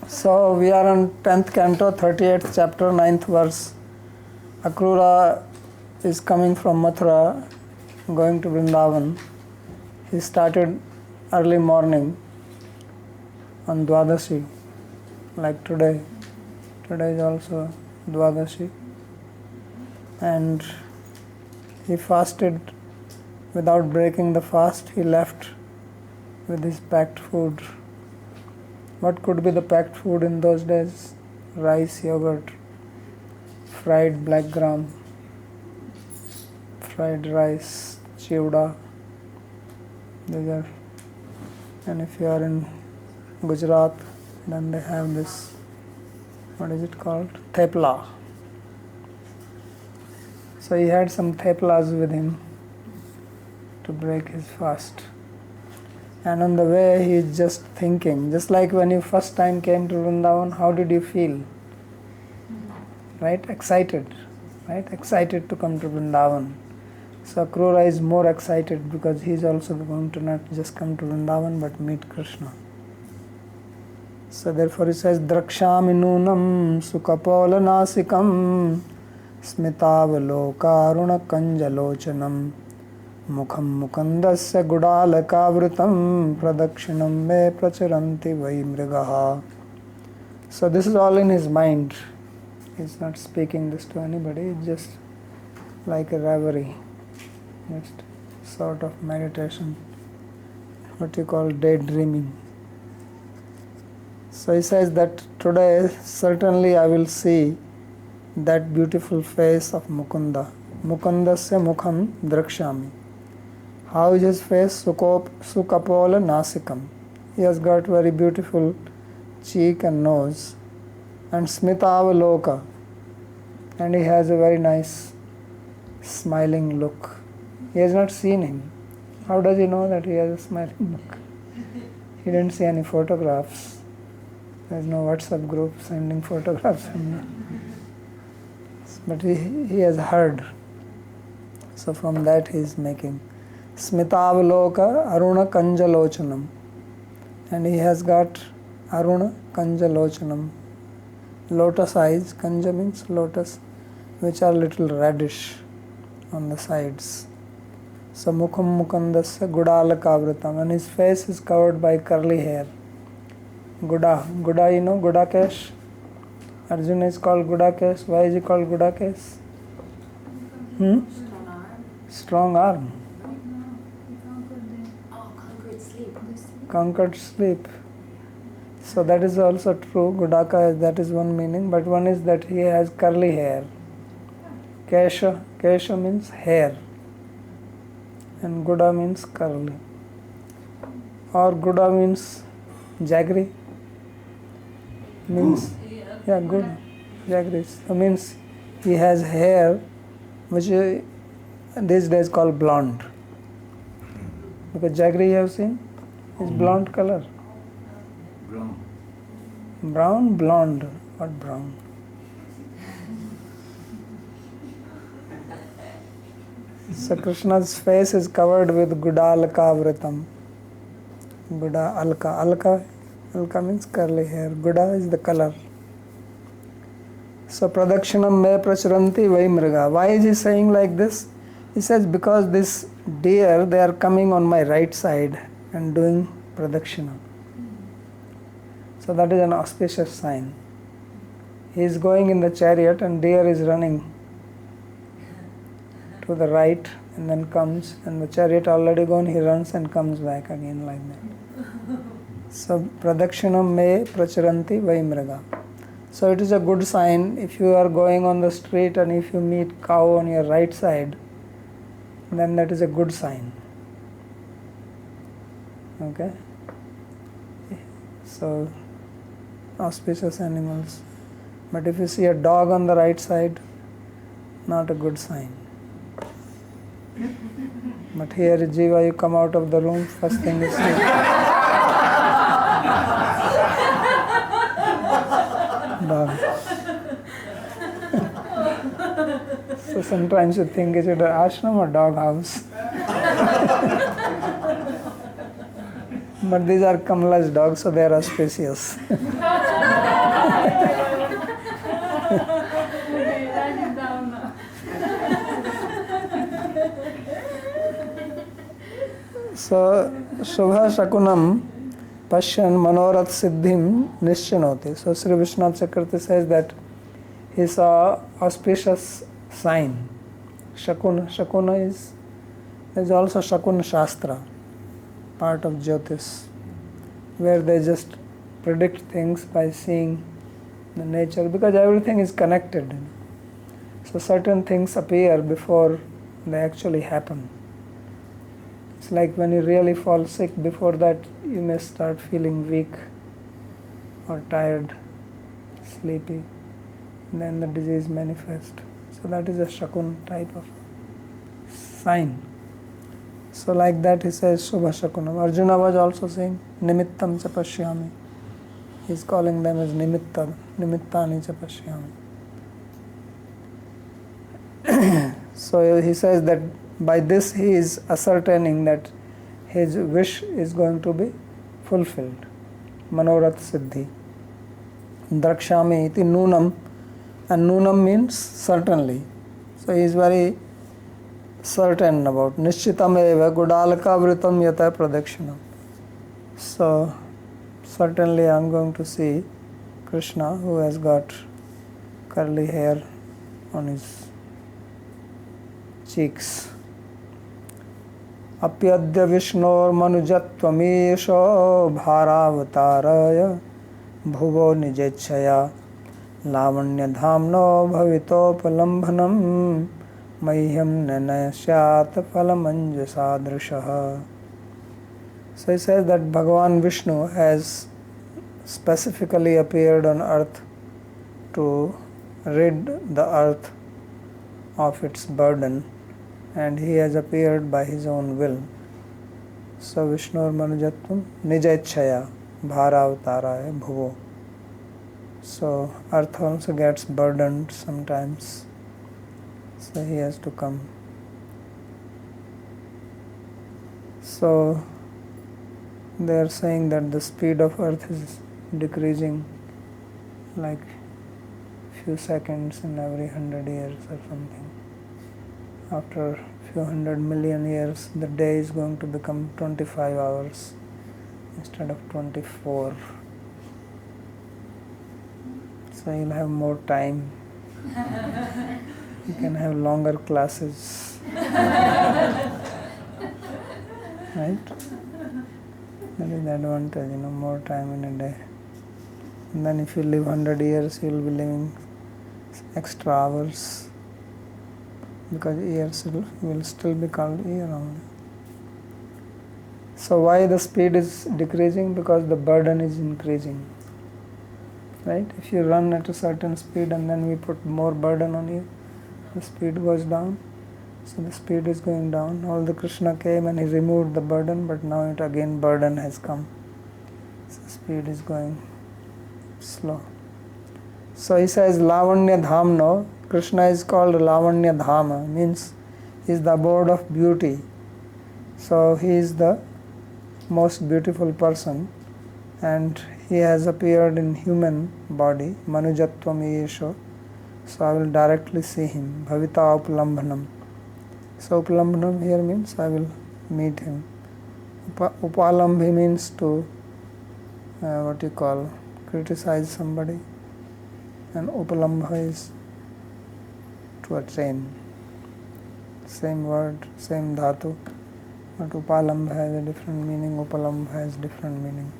So we are on 10th Canto, 38th chapter, 9th verse. Akrura is coming from Mathura, going to Vrindavan. He started early morning on Dwadashi, like today. Today is also Dwadashi. And he fasted without breaking the fast. He left with his packed food. What could be the packed food in those days? Rice, yogurt, fried black gram, fried rice, chivda. These are, and if you are in Gujarat, then they have this, what is it called? Thepla. So he had some theplas with him to break his fast. And on the way he is just thinking, just like when you first time came to Vrindavan, how did you feel? Right? Excited. Right? Excited to come to Vrindavan. So Akrura is more excited because he is also going to not just come to Vrindavan but meet Krishna. So therefore he says, Drakshami nunam sukapola nasikam smitavalokāruna kanjalochanam mukham mukandasya gudalakavritam pradakshinam me pracharanti vai mrigaha. So this is all in his mind. He's not speaking this to anybody. It's just like a reverie, just sort of meditation, what you call daydreaming. So he says that today certainly I will see that beautiful face of Mukunda. Mukundasya mukham drakshami. How is his face? Sukapola nasikam. He has got very beautiful cheek and nose. And smitavaloka. And he has a very nice smiling look. He has not seen him. How does he know that he has a smiling look? He didn't see any photographs. There is no WhatsApp group sending photographs. But he has heard. So from that he is making Smitavaloka Aruna Kanjalochanam. And he has got Aruna Kanjalochanam. Lotus eyes, Kanja means lotus, which are little reddish on the sides. So Mukham Mukandasya Gudalakavritam. And his face is covered by curly hair. Guda, you know, Gudakesh. Arjuna is called Gudakesh. Why is he called Gudakesh? Strong arm. Conquered sleep. So that is also true. Gudaka, that is one meaning. But one is that he has curly hair. Kesha means hair. And Guda means curly. Or Guda means jaggery. Means, yeah, good. Jaggery. So means he has hair which is these days called blonde. Because jaggery you have seen is blonde color. Brown, blonde. What brown? So Krishna's face is covered with Gudalakavritam. Guda, Alka. Alka means curly hair. Guda is the color. So Pradakshinam me pracharanti vai mriga. Why is he saying like this? He says because this deer, they are coming on my right side and doing Pradakshinam. So that is an auspicious sign. He is going in the chariot and deer is running to the right and then comes, and the chariot already gone, he runs and comes back again like that. So Pradakshinam me pracharanti vai mriga. So it is a good sign if you are going on the street and if you meet cow on your right side, then that is a good sign. Okay? So auspicious animals. But if you see a dog on the right side, not a good sign. But here Jiva, you come out of the room, first thing you see. Dog. So sometimes you think, is it an ashram or dog house? But these are Kamala's dogs, so they are auspicious. Write it down now. So, Shubha Shakunam Pashyan Manorat Siddhim Nishchinoti. So, Sri Vishwanath Chakravarti says that he saw auspicious sign. Shakuna is, there is also Shakuna Shastra, part of Jyotish, where they just predict things by seeing the nature, because everything is connected. So certain things appear before they actually happen. It's like when you really fall sick, before that you may start feeling weak or tired, sleepy, and then the disease manifests. So that is a Shakun type of sign. So like that he says Shubha Shakunam. Arjuna was also saying Nimittam cha pashyami. He is calling them as Nimittani cha pashyami. So he says that by this he is ascertaining that his wish is going to be fulfilled. Manorat Siddhi. Drakshami iti Nunam. And Nunam means certainly. So he is very certain about Nishchitam eva Gudalaka Vritam Yata Pradakshinam. So certainly I am going to see Krishna, who has got curly hair on his cheeks. Apyadya Vishnor Manujatvamesho Bhāravatāraya Bhuvo Nijechaya Lavanya Dhamno Bhavitopalambhanam Mahyam Nanasyat Phalamanjasadrishaha. So he says that Bhagavan Vishnu has specifically appeared on earth to rid the earth of its burden, and he has appeared by his own will. So Vishnur Manujatvam Nijaichaya Bhāravatāraya Bhuvo. So earth also gets burdened sometimes. So he has to come. So they are saying that the speed of earth is decreasing like few seconds in every 100 years or something. After few 100 million years, the day is going to become 25 hours instead of 24. So you'll have more time. You can have longer classes. Right? That is the advantage, more time in a day. And then if you live 100 years, you will be living extra hours, because years will still be called year only. So why the speed is decreasing? Because the burden is increasing. Right? If you run at a certain speed and then we put more burden on you, the speed goes down. So the speed is going down. Although Krishna came and he removed the burden, but now it again burden has come. So speed is going slow. So he says Lavanya Dhamno. Krishna is called Lavanya Dhama, means he is the abode of beauty. So he is the most beautiful person, and he has appeared in human body, Manujatvam Yesho. So I will directly see him. Bhavita Upalambhanam. So Upalambhanam here means I will meet him. Upalambhi means to criticize somebody, and Upalambha is to attain. Same word, same dhatu, but Upalambha has a different meaning, Upalambha has different meaning.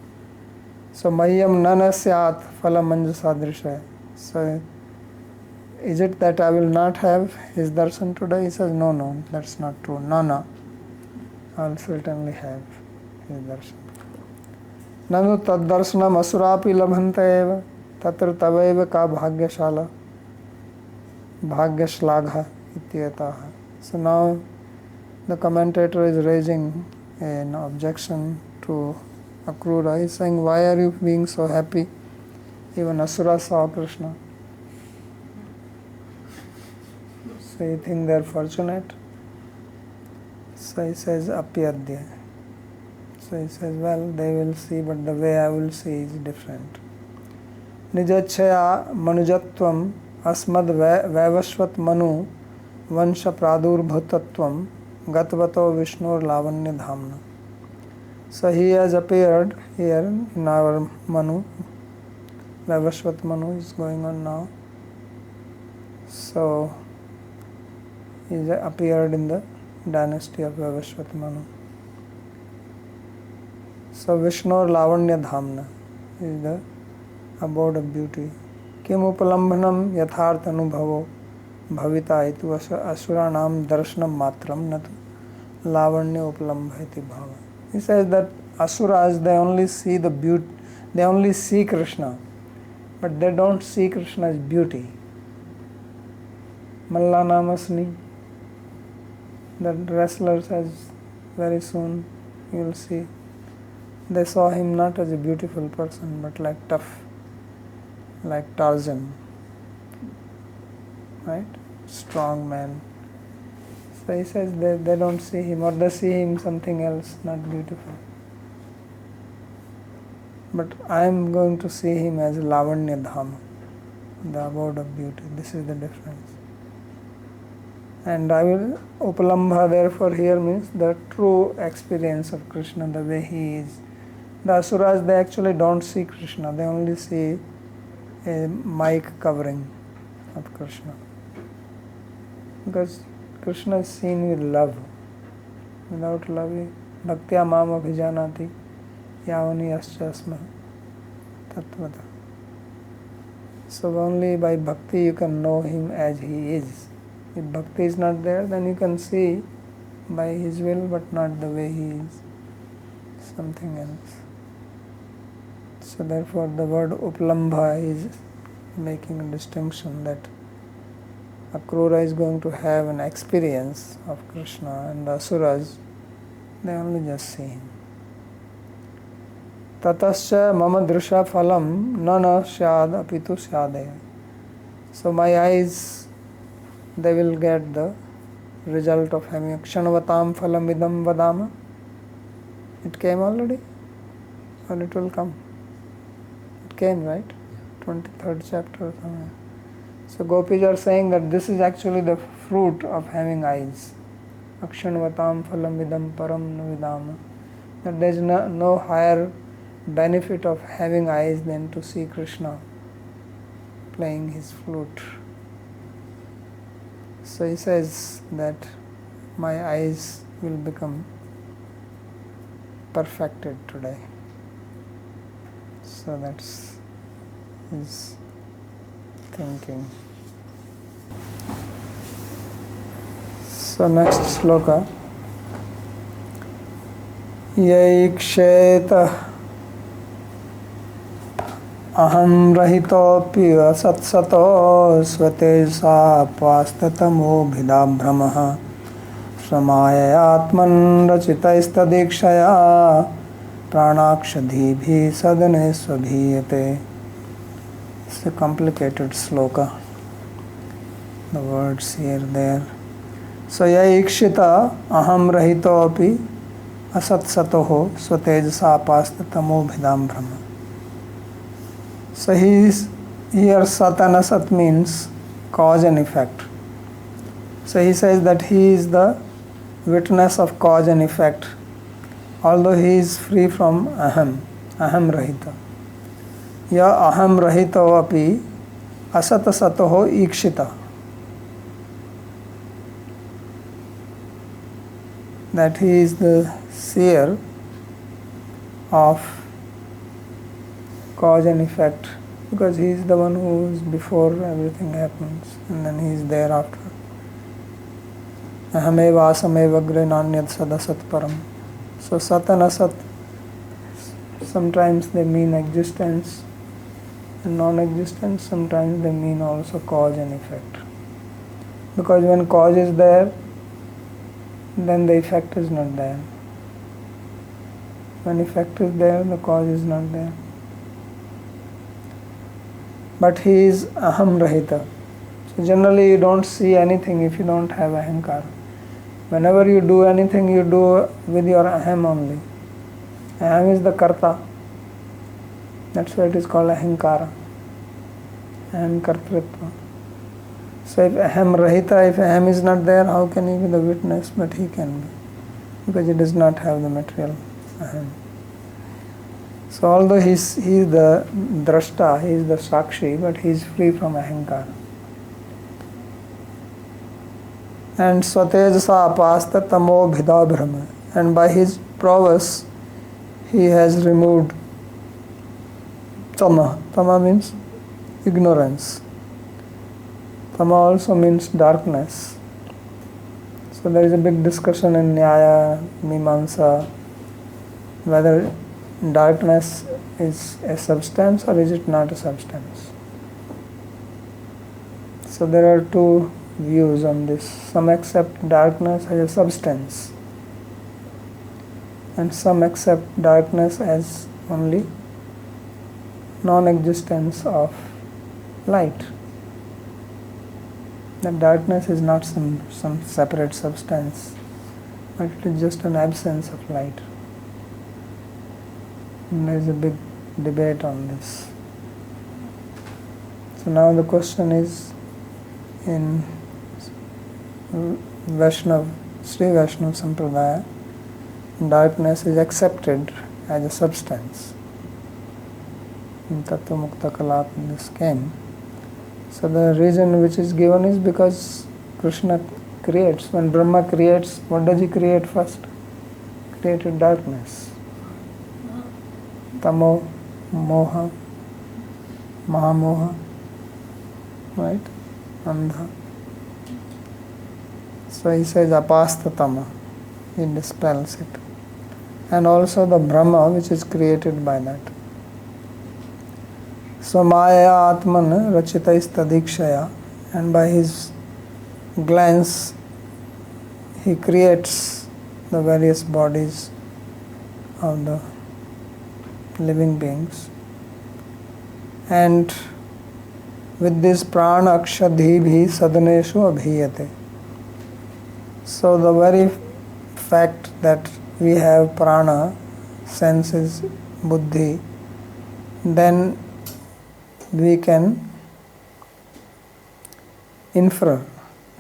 So Mahyam Nanasyat Phalamanjasadrisha. So is it that I will not have his darshan today? He says, no, that's not true. No, I will certainly have his darshan. Nanu tad darshanam asurapi labhanta eva tatra tavaiva ka bhagyashala bhagyashlagha ityataha. So now the commentator is raising an objection to Akrura. He is saying, why are you being so happy? Even Asura saw Krishna. So you think they are fortunate? So he says, apyadya. So he says, well, they will see, but the way I will see is different. Nijachaya manujatvam asmad vaivashvat manu vansha pradurbhutatvam gatvato Vishnur lavanya dhamna. So he has appeared here in our Manu. Vaivashvat Manu is going on now. So he appeared in the dynasty of Vaivashvat Manu. So Vishnur lavanya dhamna is the abode of beauty. Kim upalambhanam yathartha anubhavo bhavita itu asuranam darshanam matram natu lavanya upalambhati bhava. He says that asuras, they only see the beauty, they only see Krishna, but they don't see Krishna's beauty. Mallanamasni, the wrestlers, as very soon you will see, they saw him not as a beautiful person but like tough, like Tarzan, right? Strong man. So he says they don't see him, or they see him something else, not beautiful. But I am going to see him as Lavanya Dhama, the abode of beauty. This is the difference. And I will, Upalambha therefore here means the true experience of Krishna, the way he is. The Asuras, they actually don't see Krishna, they only see a mic covering of Krishna. Because Krishna is seen with love. Without love, bhaktya mam abhijanati yavani yascha asma tattvata. So only by bhakti you can know him as he is. If bhakti is not there, then you can see by his will, but not the way he is. Something else. So therefore the word upalambha is making a distinction that Akrura is going to have an experience of Krishna, and the Asuras, they only just see him. Tatascha mama drisha phalam nana syad apitu syadaya. So my eyes, they will get the result of having kshanavatam phalam idam vadama. It came already, or it will come? It came, right? 23rd chapter or somewhere. So gopis are saying that this is actually the fruit of having eyes. Akshanvatam phalam vidam param navidama. That there is no higher benefit of having eyes than to see Krishna playing his flute. So he says that my eyes will become perfected today. So that's his thinking. So next sloka. Yaiksheta aham rahitopi asatsato svatesa pastatamo bhidabhramaha samaya atman rachitaistadikshaya pranakshadhibhi sadane svabhiyate. It's a complicated sloka. The words here, there. So yaikshita aham rahito api asatsatoho swatejasa apasthatamo bhidam brahma. So here sat and asat means cause and effect. So he says that he is the witness of cause and effect, although he is free from aham rahita. Ya aham rahito api asatasatoho ikshita. That he is the seer of cause and effect, because he is the one who is before everything happens, and then he is thereafter. Ahameva asameva agre nanyat sadasat param. So sat and asat, sometimes they mean existence and non-existence, sometimes they mean also cause and effect. Because when cause is there, then the effect is not there. When effect is there, the cause is not there. But he is aham rahita. So generally you don't see anything if you don't have ahankara. Whenever you do anything, you do with your aham only. Aham is the karta. That's why it is called ahankara. aham kartritva. So if aham rahita, if aham is not there, how can he be the witness? But he can be, because he does not have the material aham. So although he is the drashta, he is the sakshi, but he is free from ahankara. And swatejasa apasta tamo bhida brahma. And by his prowess, he has removed tama. Tama means ignorance. Tama also means darkness. So there is a big discussion in Nyaya, Mimamsa, whether darkness is a substance or is it not a substance. So there are two views on this. Some accept darkness as a substance, and some accept darkness as only non-existence of light. That darkness is not some separate substance, but it is just an absence of light. And there is a big debate on this. So now the question is, in Vaishnav, Sri Vaishnav Sampradaya, darkness is accepted as a substance. In Tattva Mukta Kalap this came. So the reason which is given is because Krishna creates. When Brahma creates, what does he create first? Created darkness. Tamo, Moha, Mahamoha, right? Andha. So he says apasta tama. He dispels it. And also the Brahma which is created by that. So Maya Atman Rachitais Tadikshaya, and by his glance he creates the various bodies of the living beings. And with this prana akshadhibhi sadhaneshu abhiyate. So the very fact that we have prana, senses, buddhi, then we can infer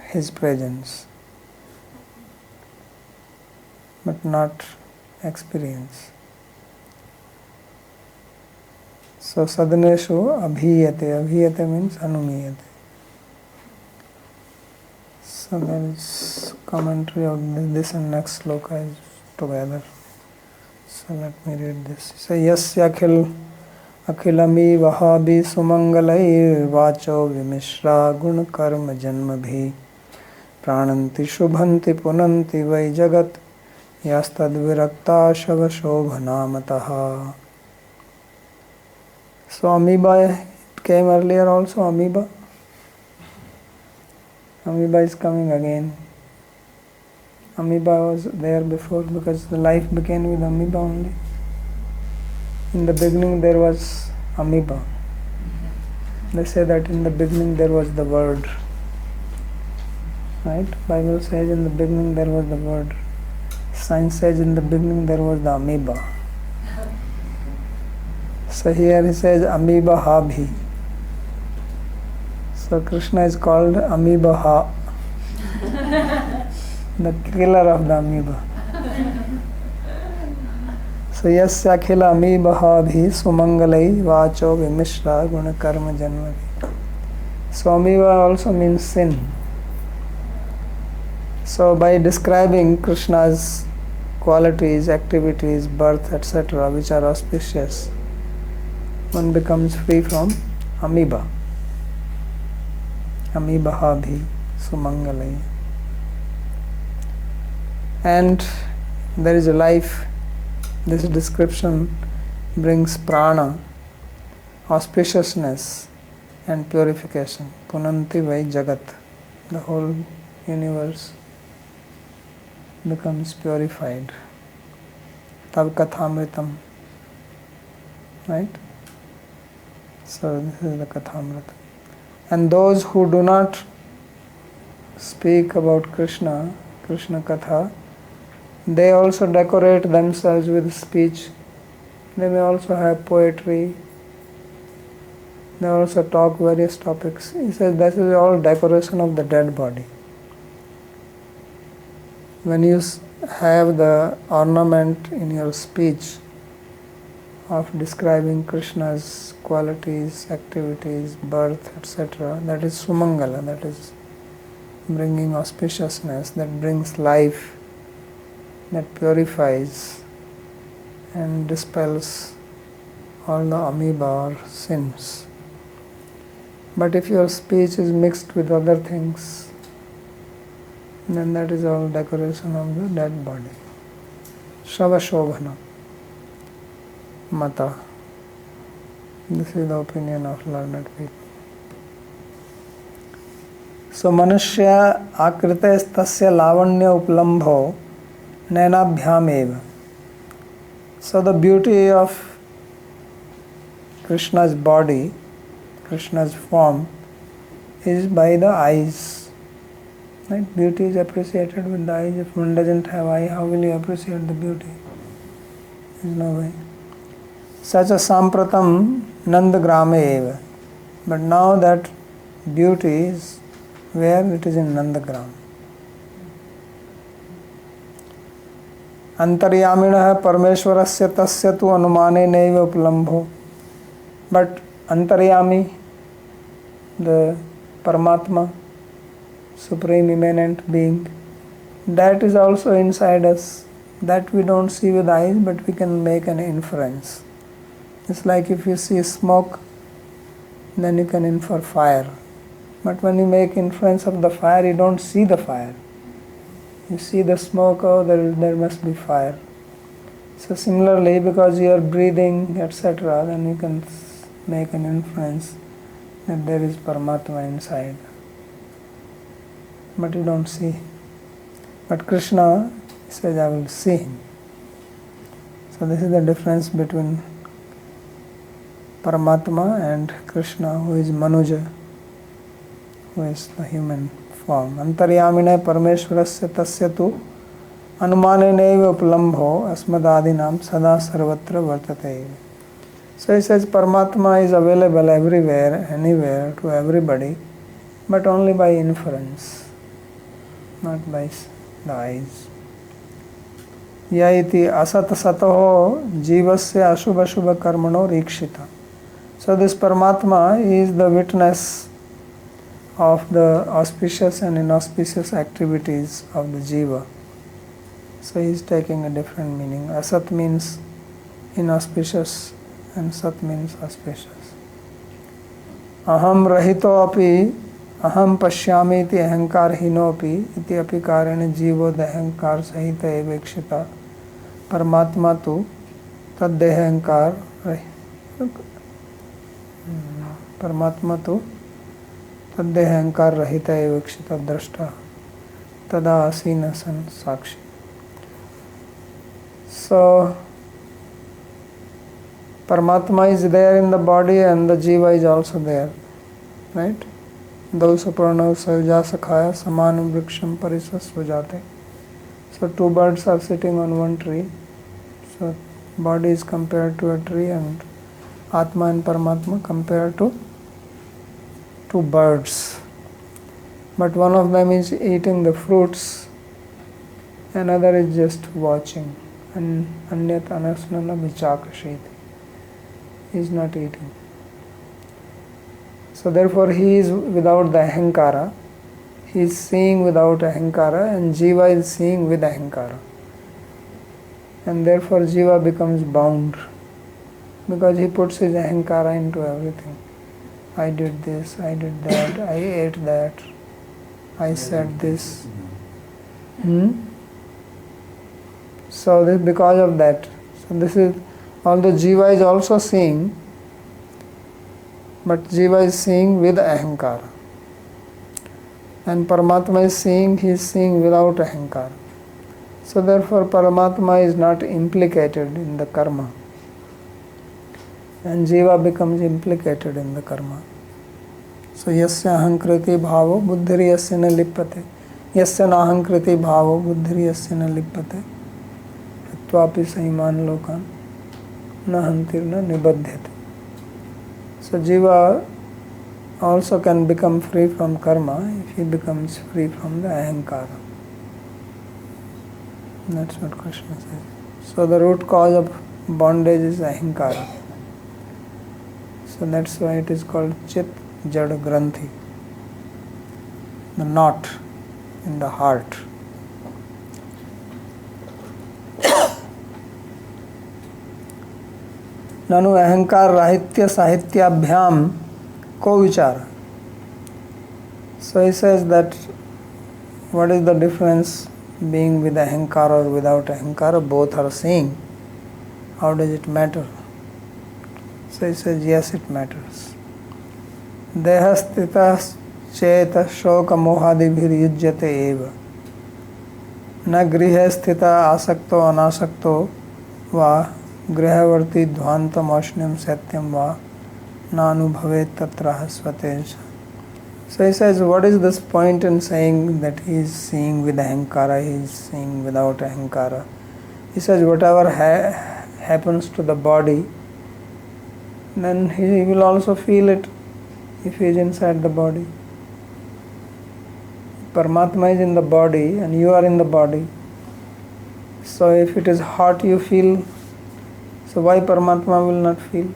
his presence, but not experience. So sadhaneshu abhiyate. Abhiyate means anumiyate. So there is commentary of this and next sloka is together. So let me read this. So yasya akhilami vahabhi sumangalai vacho vimishra gun karma janmabhi prananti shubhanti punanti vai jagat yastad virakta shavashobhanamataha. So amoeba, it came earlier also, amoeba. Amoeba is coming again. Amoeba was there before because the life began with amoeba only. In the beginning there was amoeba. They say that in the beginning there was the word. Right? Bible says in the beginning there was the word. Science says in the beginning there was the amoeba. So here he says amoeba habhi. So Krishna is called amoeba ha, the killer of the amoeba. So yasya akhila amoeba habhi sumangalai vacho vimishra guna karma janmavi. So amoeba also means sin. So by describing Krishna's qualities, activities, birth, etc., which are auspicious, one becomes free from amoeba. Amoeba habhi sumangalai. And there is a life. This description brings prana, auspiciousness and purification. Punanti vai jagat. The whole universe becomes purified. Tav kathamritam. Right? So this is the kathamrita. And those who do not speak about Krishna, Krishna Katha, they also decorate themselves with speech. They may also have poetry. They also talk various topics. He says this is all decoration of the dead body. When you have the ornament in your speech of describing Krishna's qualities, activities, birth, etc., that is Sumangala, that is bringing auspiciousness, that brings life, that purifies and dispels all the amoeba or sins. But if your speech is mixed with other things, then that is all decoration of the dead body. Shavashobhana Mata. This is the opinion of learned people. So Manushya akrite tasya lavanya uplambho nainabhyam eva. So the beauty of Krishna's body, Krishna's form, is by the eyes. Right? Beauty is appreciated with the eyes. If one doesn't have eye, how will you appreciate the beauty? There is no way. Such a sampratam nandagrame eva. But now that beauty is where? It is in Nandagram. Antaryaminah parmeshwarasya tasya tu anumane naiva upalambho. But Antaryami, the Paramatma, Supreme Immanent Being, that is also inside us. That we don't see with eyes, but we can make an inference. It's like if you see smoke, then you can infer fire. But when you make inference of the fire, you don't see the fire. You see the smoke, oh, there must be fire. So similarly, because you are breathing, etc., then you can make an inference that there is Paramatma inside. But you don't see. But Krishna says, I will see him. So this is the difference between Paramatma and Krishna, who is Manuja, who is the human form. Antaryamine parmeshwarasya tasya tu anumane naiva upalambho asmadadinam sada sarvatra vartate. So he says Paramatma is available everywhere, anywhere, to everybody, but only by inference, not by the eyes. Yaiti asat sataho jivasya ashubha shubha karmano rikshita. So this Paramatma is the witness of the auspicious and inauspicious activities of the Jiva. So he is taking a different meaning. Asat means inauspicious and Sat means auspicious. Aham rahito api aham pashyami iti ahankar hinopi iti api karane jivo dahankar sahita evekshita Paramatma tu tad dehankar Paramatma tu tad dehankar rahita evekshita drashta tada asina san sakshi. So Paramatma is there in the body and the Jiva is also there, right? Those pranav savja sakhaya samanu vriksham parisasvajate. So two birds are sitting on one tree. So body is compared to a tree and Atma and Paramatma compared to two birds. But one of them is eating the fruits, another is just watching. And anyat anasnana vichakashiti. He is not eating. So therefore he is without the ahankara. He is seeing without ahankara and Jiva is seeing with ahankara. And therefore Jiva becomes bound because he puts his ahankara into everything. I did this, I did that, I ate that, I said this. So this because of that. So this is, although Jiva is also seeing, but Jiva is seeing with ahankara. And Paramatma is seeing, he is seeing without ahankara. So therefore Paramatma is not implicated in the karma. And Jiva becomes implicated in the karma. So yasya ahankriti bhavo buddhir yasya na lippate. Yasya na ahankriti bhavo buddhir yasya na lippate. Tvapi sahiman lokan na hantir na nibadhyate. So Jiva also can become free from karma if he becomes free from the ahankara. That's what Krishna says. So the root cause of bondage is ahankara. So that's why it is called Chit Jad Granthi, the knot in the heart. Nanu ahankar rahitya sahityabhyam ko vichara. So he says that what is the difference being with ahankar or without ahankar? Both are seeing. How does it matter? So he says, yes, it matters. Dehastita cheta shoka mohadibhir yujyate eva. Na grihe sthita asakto anasakto va grihavarti dhvantam ashnyam satyam va nanu bhavet tatraha svatej. So he says, what is this point in saying that he is seeing with ahankara, he is seeing without ahankara? He says, whatever happens to the body, then he will also feel it if he is inside the body. Paramatma is in the body and you are in the body. So if it is hot you feel, so why Paramatma will not feel?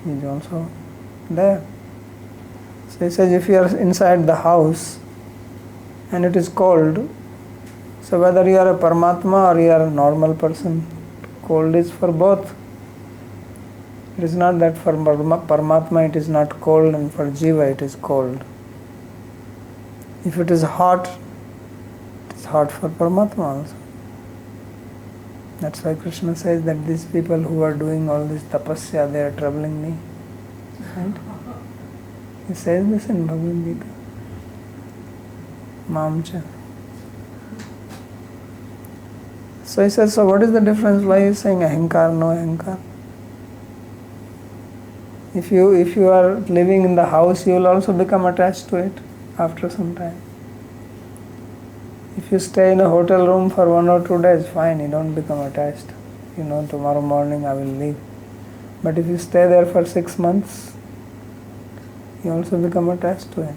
He is also there. So he says, if you are inside the house and it is cold, so whether you are a Paramatma or you are a normal person, cold is for both. It is not that for Paramatma it is not cold and for Jiva it is cold. If it is hot, it is hot for Paramatma also. That's why Krishna says that these people who are doing all this tapasya, they are troubling me. Right? He says this in Bhagavad Gita. Mamcha. So he says, so what is the difference? Why he is saying ahankar, no ahankar? If you are living in the house, you will also become attached to it after some time. If you stay in a hotel room for 1 or 2 days, fine, you don't become attached. You know, tomorrow morning I will leave. But if you stay there for 6 months, you also become attached to it.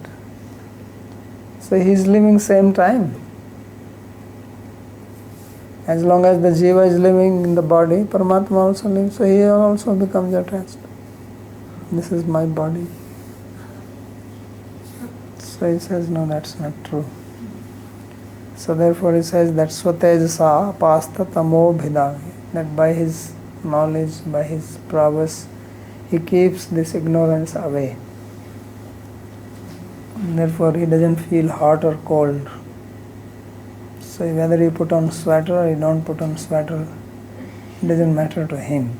So he is living same time. As long as the Jiva is living in the body, Paramatma also lives, so he also becomes attached. This is my body. So he says, no, that's not true. So therefore he says that Swatejasa apasta tamo bhidami, that by his knowledge, by his prowess, he keeps this ignorance away. And therefore he doesn't feel hot or cold. So whether you put on sweater or you don't put on sweater, it doesn't matter to him.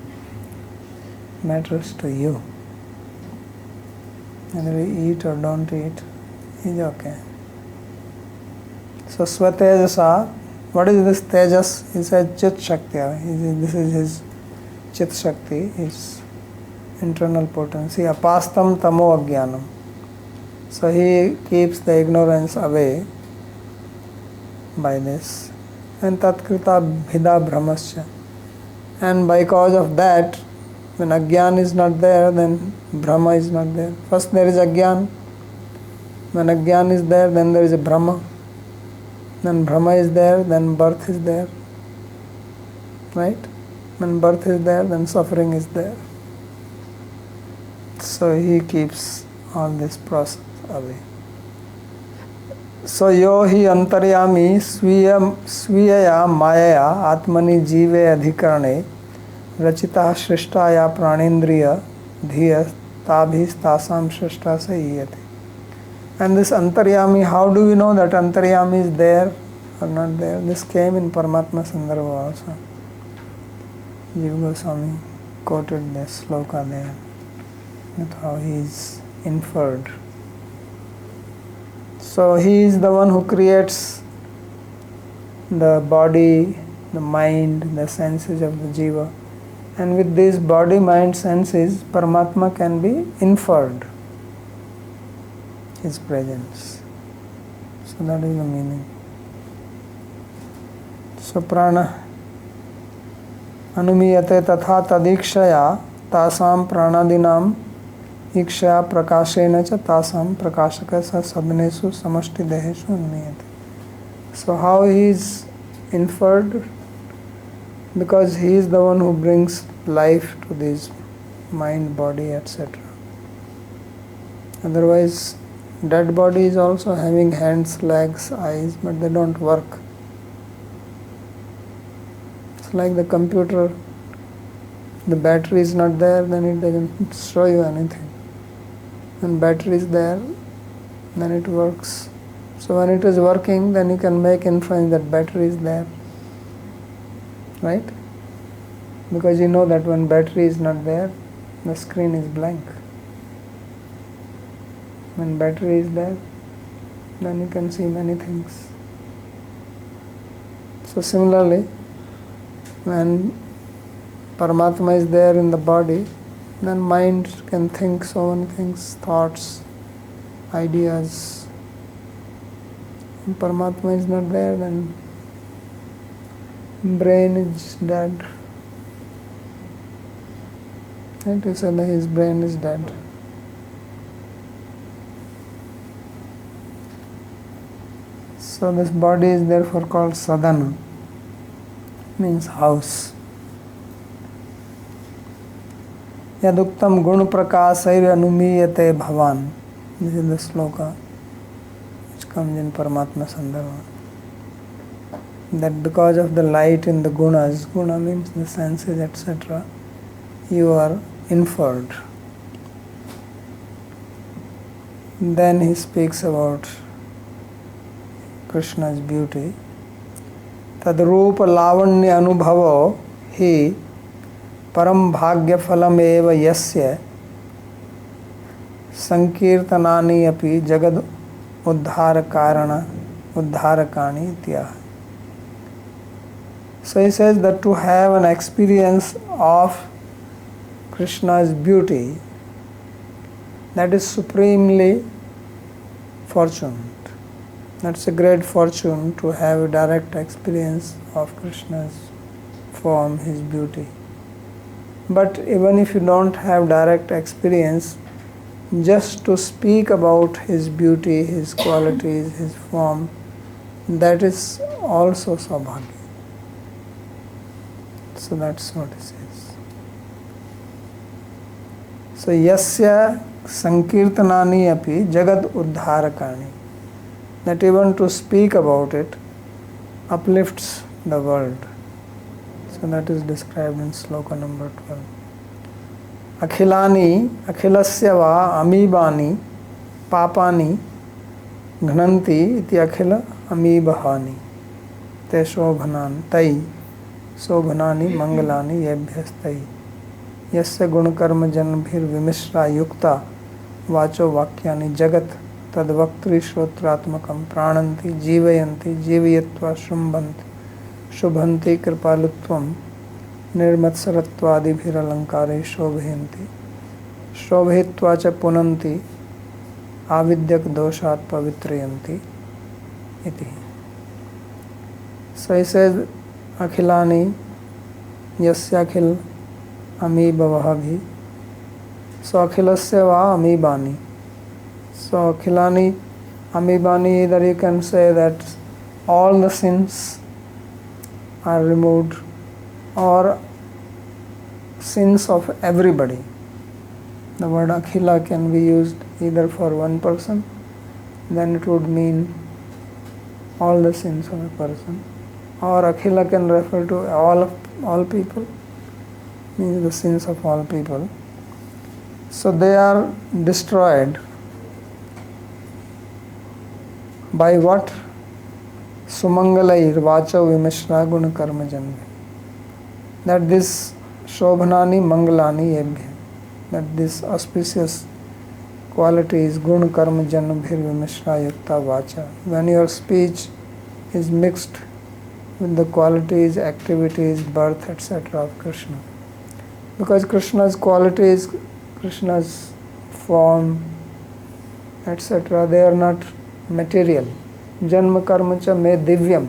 It matters to you. Whether you eat or don't eat, is okay. So Swatejasa, what is this Tejas? He says Chit Shakti. This is his Chit Shakti, his internal potency. Apastam Tamo Ajnanam. So he keeps the ignorance away by this. And Tatkrita Bhida Brahmasya. And by cause of that, when Ajnan is not there, then Brahma is not there. First there is Ajnan. When Ajnan is there, then there is a Brahma. Then Brahma is there, then birth is there. Right? When birth is there, then suffering is there. So he keeps all this process away. So yo hi antaryami sviyaya mayaya atmani jive adhikarane rachita shristaya pranendriya dhiya tabhis tasam shrishta sayiyate. And this antaryami, how do we know that antaryami is there or not there? This came in Paramatma Sandarbha also. Jiva Goswami quoted this sloka there, with how he is inferred. So he is the one who creates the body, the mind, the senses of the Jiva. And with these body, mind, senses, Paramatma can be inferred, his presence. So that is the meaning. So prana anumiyate tatha tadikshaya tasam pranadinam Iksha prakashena cha tasam prakashakasa sabnesu samashti deheshu niyate. So how he is inferred? Because he is the one who brings life to this mind, body, etc. Otherwise, dead body is also having hands, legs, eyes, but they don't work. It's like the computer. The battery is not there, then it doesn't show you anything. When battery is there, then it works. So when it is working, then you can make inference that battery is there. Right? Because you know that when battery is not there, the screen is blank. When battery is there, then you can see many things. So similarly, when Paramatma is there in the body, then mind can think so many things, thoughts, ideas. When Paramatma is not there, then brain is dead. And to say that his brain is dead. So this body is therefore called sadhana, means house. Yaduktam gun prakasayra anumiyate bhavan. This is the sloka which comes in Paramatma Sandarbha. That because of the light in the gunas, guna means the senses, etc., you are inferred. Then he speaks about Krishna's beauty. Tadrupa lavanya anubhavo hi param bhagya phalam eva yasya sankirtanani api jagad uddharakani ityah. So he says that to have an experience of Krishna's beauty, that is supremely fortunate. That's a great fortune to have a direct experience of Krishna's form, his beauty. But even if you don't have direct experience, just to speak about his beauty, his qualities, his form, that is also saubhagya. So that's what it says. So yasya sankirtanani api jagad uddharakani. That even to speak about it uplifts the world. So that is described in sloka number 12. Akhilani akhilasya va amibani papani ghnanti iti akhila amibahani te shobhanani tai shobhanani mangalani yebhyastai yasya gunkarma janbhir vimishra yukta vacho vakyani jagat tadvaktri shrotraatmakam prananti jivayanti jivayatva shrumbhanti shubhanti kripalutvam nirmatsarattvadibhiralankare shobhayanti shobhitva cha punanti avidyak doshat pavitrayanti iti. So he says akhilani yasya akhil amibhavabhi. So akhilasya va amibani. So akhilani amibani, either you can say that all the sins are removed, or sins of everybody. The word akhila can be used either for one person, then it would mean all the sins of a person, or akhila can refer to all people, means the sins of all people. So they are destroyed by what? Sumangalair vacha vimishra guna karma janve. That this shobhanani mangalani yebhya, that this auspicious qualities gun karma janbhir vimishra yukta vacha, when your speech is mixed with the qualities, activities, birth, etc. of Krishna. Because Krishna's qualities, Krishna's form, etc., they are not material. Janma karma cha me divyam.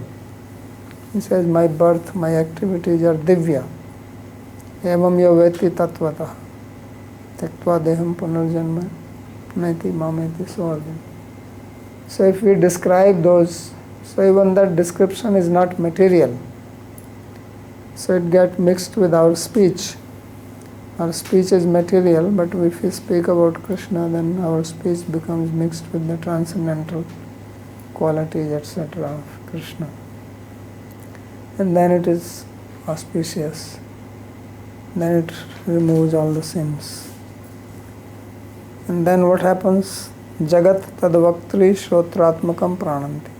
He says, my birth, my activities are divya. Evam yo veti tatvatah. Taktva deham punarjanma naiti mameti, so again. So if we describe those, so even that description is not material. So it gets mixed with our speech. Our speech is material, but if we speak about Krishna, then our speech becomes mixed with the transcendental qualities, etc. of Krishna. And then it is auspicious. Then it removes all the sins. And then what happens? Jagat tadvaktri shrotratmakam prananti.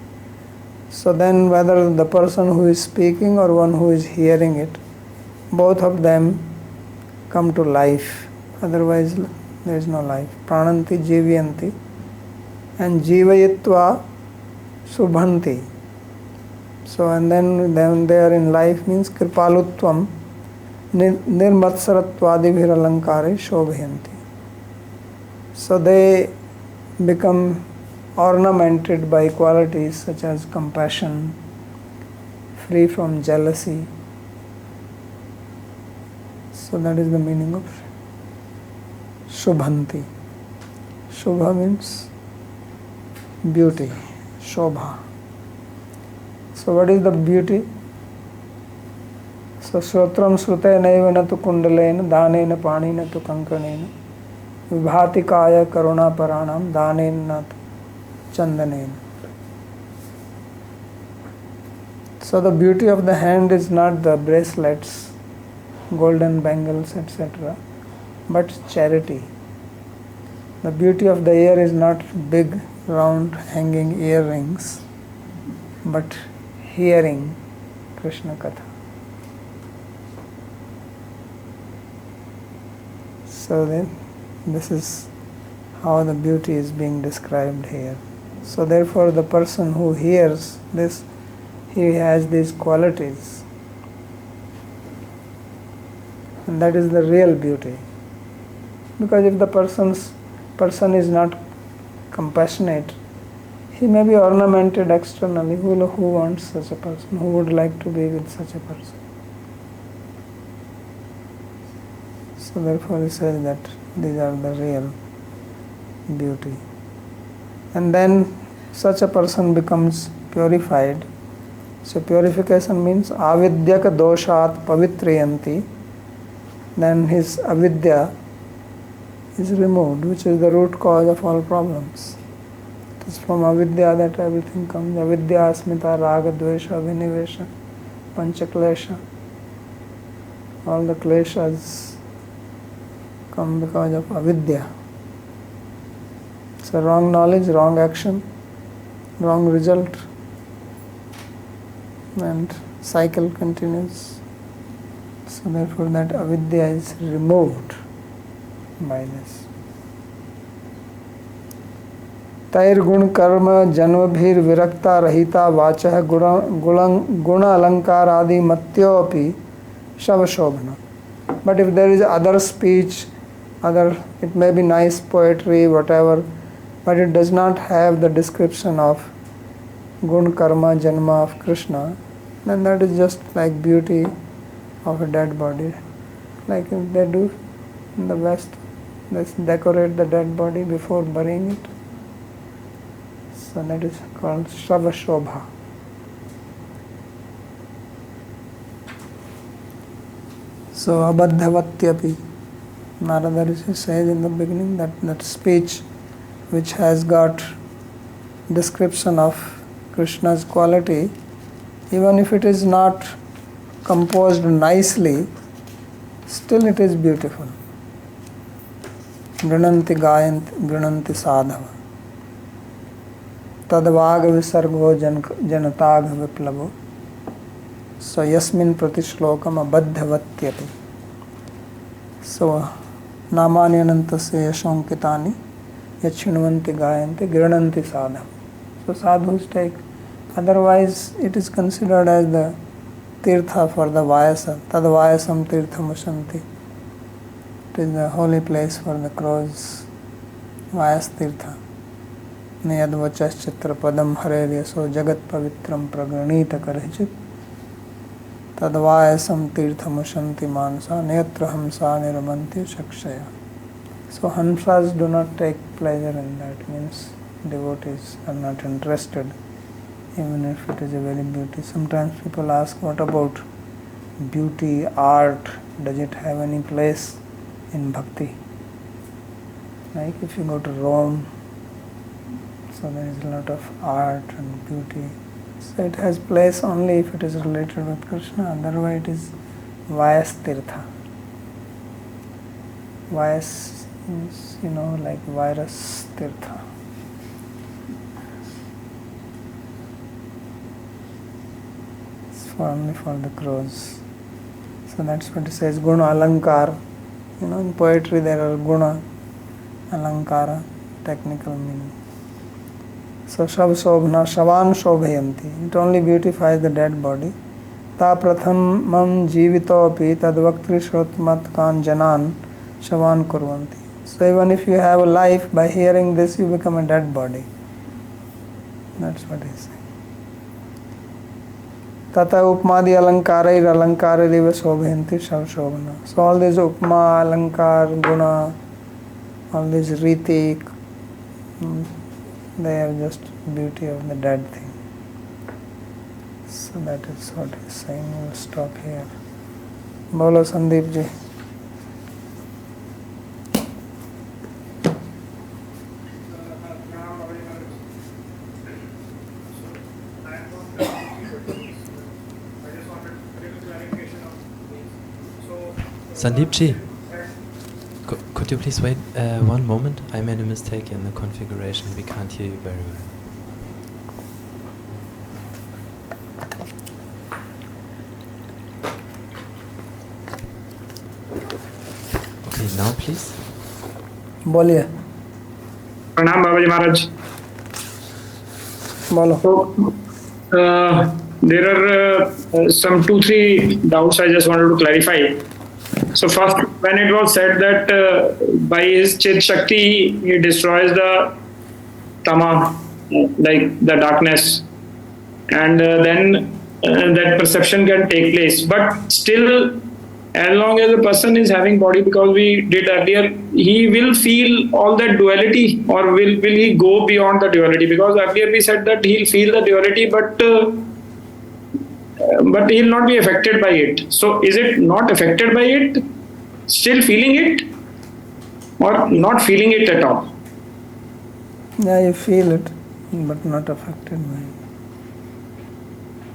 So then whether the person who is speaking or one who is hearing it, both of them come to life. Otherwise there is no life. Prananti jivyanti and jivayitva subhanti. So and then they are in life means kripalutvam nirmatsarattvadibhir alankare shobhayanti. So they become ornamented by qualities such as compassion, free from jealousy. So that is the meaning of Shubhanti. Shubha means beauty, Shobha. So what is the beauty? So Shrotram Shrutayanaiva na tu kundalena dhanena panina tu kankanena vibhati kaya karuna paranam dhanena na tu chandanena. So the beauty of the hand is not the bracelets, golden bangles, etc., but charity. The beauty of the ear is not big, round, hanging earrings, but hearing Krishna Katha. So then, this is how the beauty is being described here. So therefore, the person who hears this, he has these qualities. And that is the real beauty. Because if the person is not compassionate, he may be ornamented externally. Who wants such a person? Who would like to be with such a person? So therefore he says that these are the real beauty. And then such a person becomes purified. So purification means avidyaka doshat pavitriyanti. Then his avidya is removed, which is the root cause of all problems. It is from avidya that everything comes. Avidya, asmita, raga, dvesha, vinivesha, panchaklesha. All the kleshas come because of avidya. So wrong knowledge, wrong action, wrong result, and cycle continues. So therefore that avidya is removed by this. Tair gun karma janvabhir virakta rahita vachah guna alankar adi matyopi shavashobhana. But if there is other speech, it may be nice poetry, whatever, but it does not have the description of gun karma janma of Krishna, then that is just like beauty of a dead body. Like they do in the West, they decorate the dead body before burying it. So that is called Shavashobha. So Abadhavatyapi, Narada Rishi says in the beginning that speech which has got description of Krishna's quality, even if it is not composed nicely, still it is beautiful. Grananti gayanti grananti sadhava tadvaga visargo janatagha viplavo so yasmin pratishlokam abadhavatyapi. So namani anantasya yashonkitani yachinvanti gayanti grananti sadhava. So sadhus take, otherwise it is considered as the tirtha for the Vyasa. Tad Vyasam tirtham ushanti. It is the holy place for the crows. Vyas tirtha. Niyad vachas chitra padam hareryaso jagat pavitram pragranita karhichit. Tad Vyasam tirtham ushanti mansa netra hamsa niramanti shakshaya. So Hansas do not take pleasure in that, means devotees are not interested, even if it is a very beauty. Sometimes people ask, what about beauty, art, does it have any place in bhakti? Like if you go to Rome, so there is a lot of art and beauty. So it has place only if it is related with Krishna, otherwise it is Vyas Tirtha. Vyas is, like virus Tirtha. It's only for the crows. So that's what it says, Guna Alankar. In poetry there are Guna, Alankara, technical meaning. So Shav Shobhna, Shavan Shobhayanti. It only beautifies the dead body. Ta Prathamam Jivito Api Tadvaktri Shrotmat Kan Janan Shavan Kurvanti. So even if you have a life, by hearing this you become a dead body. That's what he's saying. Tata Upmadi Alankarair Alankarairiva Shobhayanti Shav Shobhana. So all these Upma, Alankar, Guna, all these Riti, they are just beauty of the dead thing. So that is what he's saying. We'll stop here. Bolo Sandeep ji. Sandeep ji, could you please wait one moment? I made a mistake in the configuration. We can't hear you very well. Okay, now please. बोलिए. प्रणाम बाबा जी महाराज. बोलो. There are some 2-3 doubts I just wanted to clarify. So first, when it was said that by his Chit Shakti he destroys the Tama, like the darkness, and then that perception can take place. But still, as long as a person is having body, because we did earlier, he will feel all that duality, or will he go beyond the duality? Because earlier we said that he'll feel the duality, but he'll not be affected by it. So is it not affected by it, still feeling it, or not feeling it at all? Yeah, you feel it, but not affected by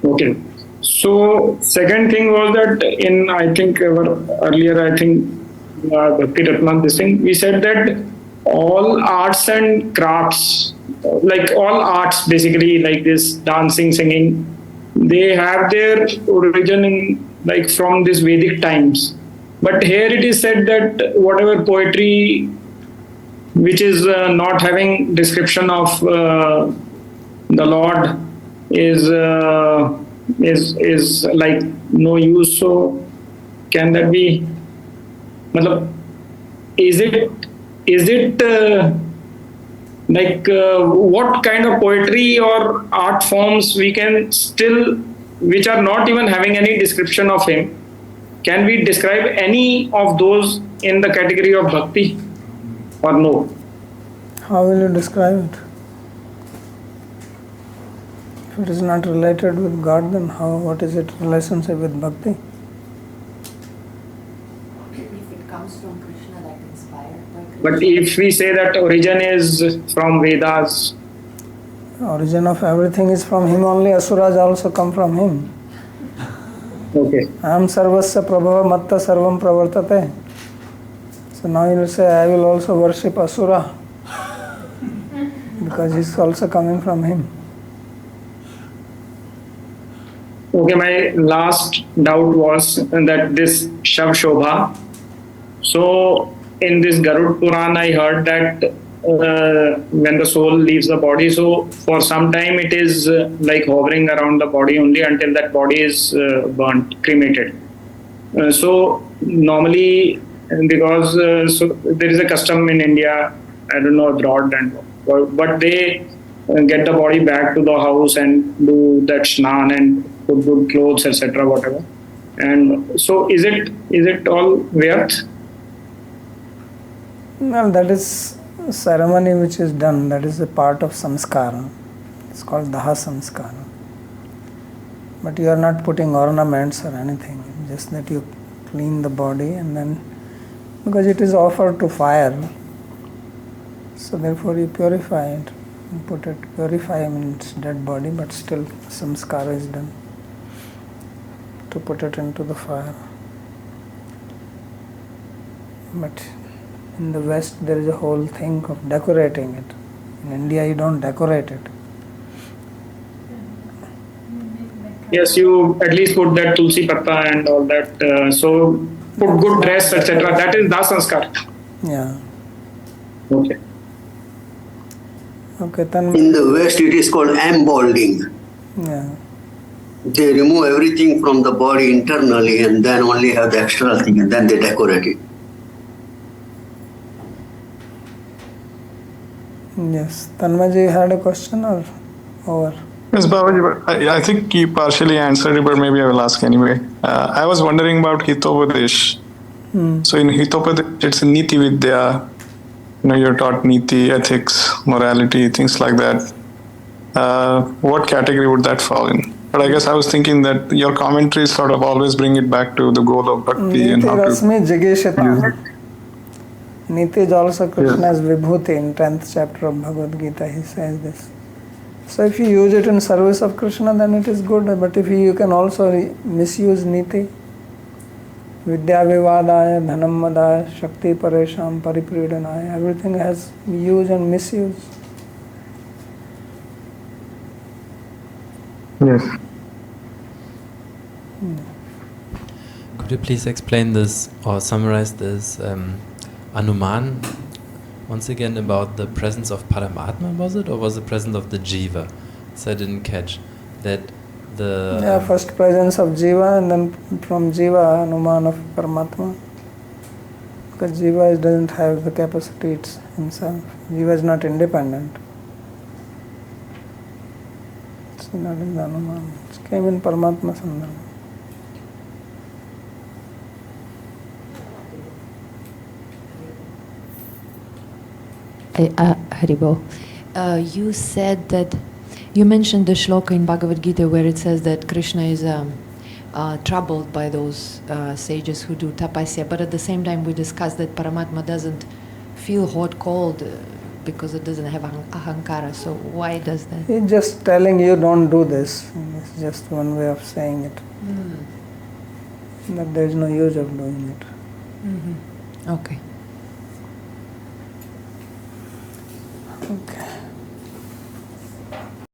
it. Okay. So second thing was that in, I think earlier, Bhakti Ratna, this thing, we said that all arts and crafts, like all arts basically, like this dancing, singing, they have their origin in, like, from this Vedic times. But here it is said that whatever poetry which is not having description of the Lord is like no use. So can that be? Is it what kind of poetry or art forms we can still, which are not even having any description of him, can we describe any of those in the category of bhakti or no? How will you describe it? If it is not related with God, then what is its relationship with bhakti? If it comes from Krishna, like inspired by Krishna. But if we say that origin is from Vedas, Origin of everything is from him only. Asuras also come from him. okay. Aham sarvasya prabhava matta sarvam pravartate. So now you will say, I will also worship Asura because he's also coming from him. Okay, my last doubt was that this Shav Shobha. So in this Garud Puran, I heard that when the soul leaves the body, so for some time it is like hovering around the body only until that body is burnt, cremated. So normally, because so there is a custom in India, I don't know abroad, but they get the body back to the house and do that shnan and put good clothes, etc., whatever. And so is it all व्यर्थ? Well, that is a ceremony which is done. That is a part of samskara. It's called daha samskara. But you are not putting ornaments or anything. Just that you clean the body and then, because it is offered to fire, so therefore you purify it and purify its dead body, but still samskara is done to put it into the fire. But in the West there is a whole thing of decorating it. In India you don't decorate it. Yes, you at least put that tulsi patta and all that. So put good dress, etc. That is das sanskar. Yeah. Okay. Okay, then. In the West, it is called embalming. Yeah. They remove everything from the body internally and then only have the external thing, and then they decorate it. Yes. Tanmaji had a question or over? Yes, Babaji, but I think you partially answered it, but maybe I will ask anyway. I was wondering about Hitopadesh. So in Hitopadesh, it's Niti Vidya. You're taught Niti, ethics, morality, things like that. What category would that fall in? But I guess I was thinking that your commentaries sort of always bring it back to the goal of bhakti and how to... Jigeshata. Niti is also Krishna's Vibhuti in 10th chapter of Bhagavad Gita. He says this. So if you use it in service of Krishna, then it is good. But if you can also misuse Niti, Vidya Vivadaya, Dhanam Madaya, Shakti Paresham, Paripridanaya, everything has use and misuse. Yes. Could you please explain this or summarize this Anuman once again about the presence of Paramatma, was it? Or was the presence of the Jiva? So I didn't catch that the... Yeah, first presence of Jiva and then from Jiva, Anuman of Paramatma. Because Jiva doesn't have the capacity it's himself. Jiva is not independent. It's not in the Anuman. It came in Paramatma Sandhana. Haribo, you said that you mentioned the shloka in Bhagavad Gita where it says that Krishna is troubled by those sages who do tapasya, but at the same time we discussed that Paramatma doesn't feel hot, cold because it doesn't have ahankara. So why does that? He's just telling you don't do this. It's just one way of saying it. That there is no use of doing it. Okay. Okay.